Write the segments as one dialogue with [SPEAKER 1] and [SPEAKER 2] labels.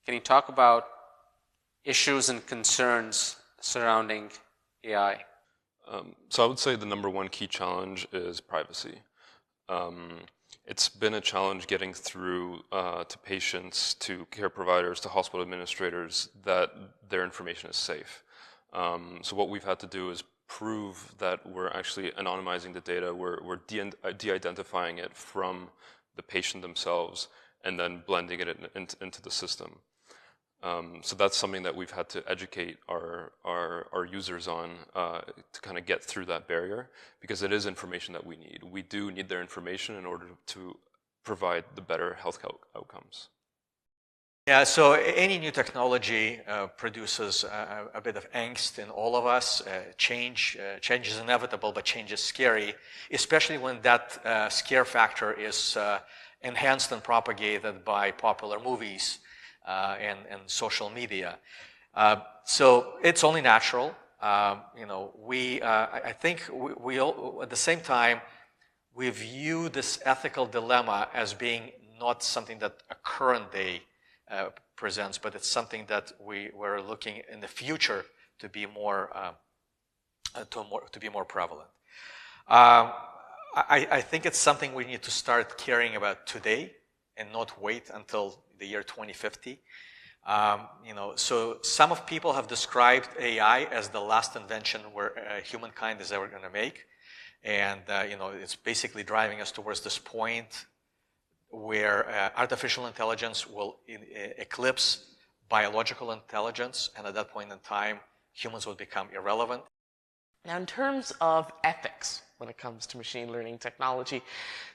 [SPEAKER 1] Can you talk about issues and concerns surrounding AI?
[SPEAKER 2] So I would say the number one key challenge is privacy. It's been a challenge getting through to patients, to care providers, to hospital administrators that their information is safe. So what we've had to do is prove that we're actually anonymizing the data, we're de-identifying it from the patient themselves, and then blending it into the system. So that's something that we've had to educate our users on to kind of get through that barrier, because it is information that we need. We do need their information in order to provide the better health outcomes.
[SPEAKER 3] Yeah, so any new technology produces a bit of angst in all of us. Change is inevitable, but change is scary, especially when that scare factor is enhanced and propagated by popular movies and social media. So it's only natural. I think we all, at the same time, we view this ethical dilemma as being not something that a current day presents, but it's something that we're looking in the future to be more prevalent. I think it's something we need to start caring about today and not wait until the year 2050. So some of people have described AI as the last invention where humankind is ever going to make, and it's basically driving us towards this point where artificial intelligence will eclipse biological intelligence, and at that point in time, humans will become irrelevant.
[SPEAKER 4] Now, in terms of ethics, when it comes to machine learning technology,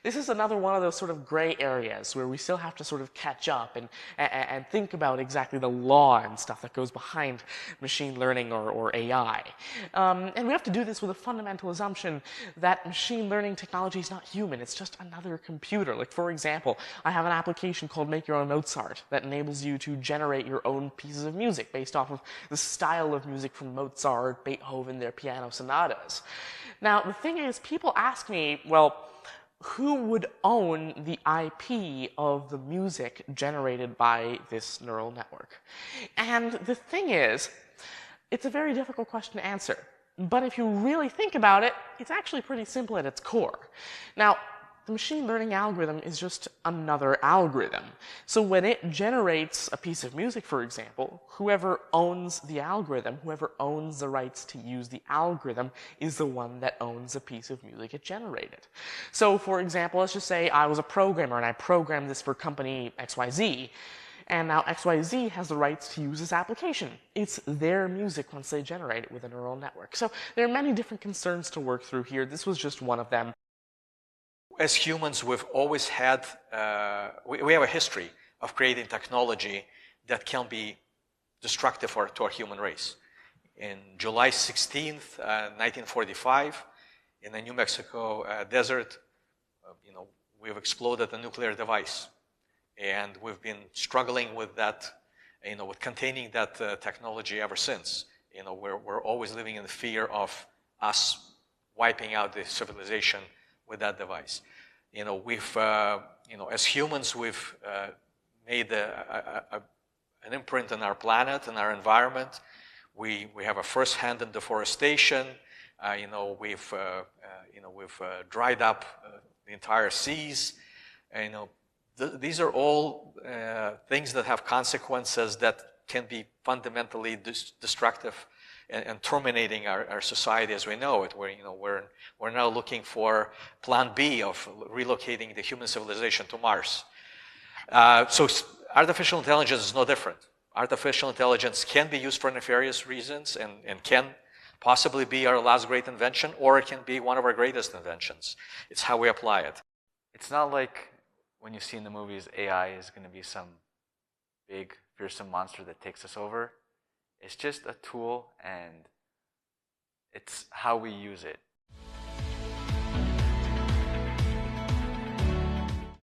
[SPEAKER 4] this is another one of those sort of gray areas where we still have to sort of catch up and think about exactly the law and stuff that goes behind machine learning or AI. And we have to do this with a fundamental assumption that machine learning technology is not human. It's just another computer. Like, for example, I have an application called Make Your Own Mozart that enables you to generate your own pieces of music based off of the style of music from Mozart, Beethoven, their piano sonatas. Now, the thing is, people ask me, well, who would own the IP of the music generated by this neural network? And the thing is, it's a very difficult question to answer. But if you really think about it, it's actually pretty simple at its core. Now, the machine learning algorithm is just another algorithm. So when it generates a piece of music, for example, whoever owns the algorithm, whoever owns the rights to use the algorithm, is the one that owns the piece of music it generated. So, for example, let's just say I was a programmer and I programmed this for company XYZ, and now XYZ has the rights to use this application. It's their music once they generate it with a neural network. So there are many different concerns to work through here. This was just one of them.
[SPEAKER 3] As humans, we've always had, we have a history of creating technology that can be destructive to our human race. In July 16th, 1945, in the New Mexico desert, we've exploded a nuclear device. And we've been struggling with that, with containing that technology ever since. We're always living in the fear of us wiping out the civilization with that device. As humans, we've made an imprint on our planet and our environment. We have a first-hand in deforestation. We've dried up the entire seas. These are all things that have consequences that can be fundamentally destructive and terminating our society as we know it. We're now looking for plan B of relocating the human civilization to Mars. So artificial intelligence is no different. Artificial intelligence can be used for nefarious reasons and can possibly be our last great invention, or it can be one of our greatest inventions. It's how we apply it.
[SPEAKER 5] It's not like when you see in the movies AI is going to be some big, fearsome monster that takes us over. It's just a tool, and it's how we use it.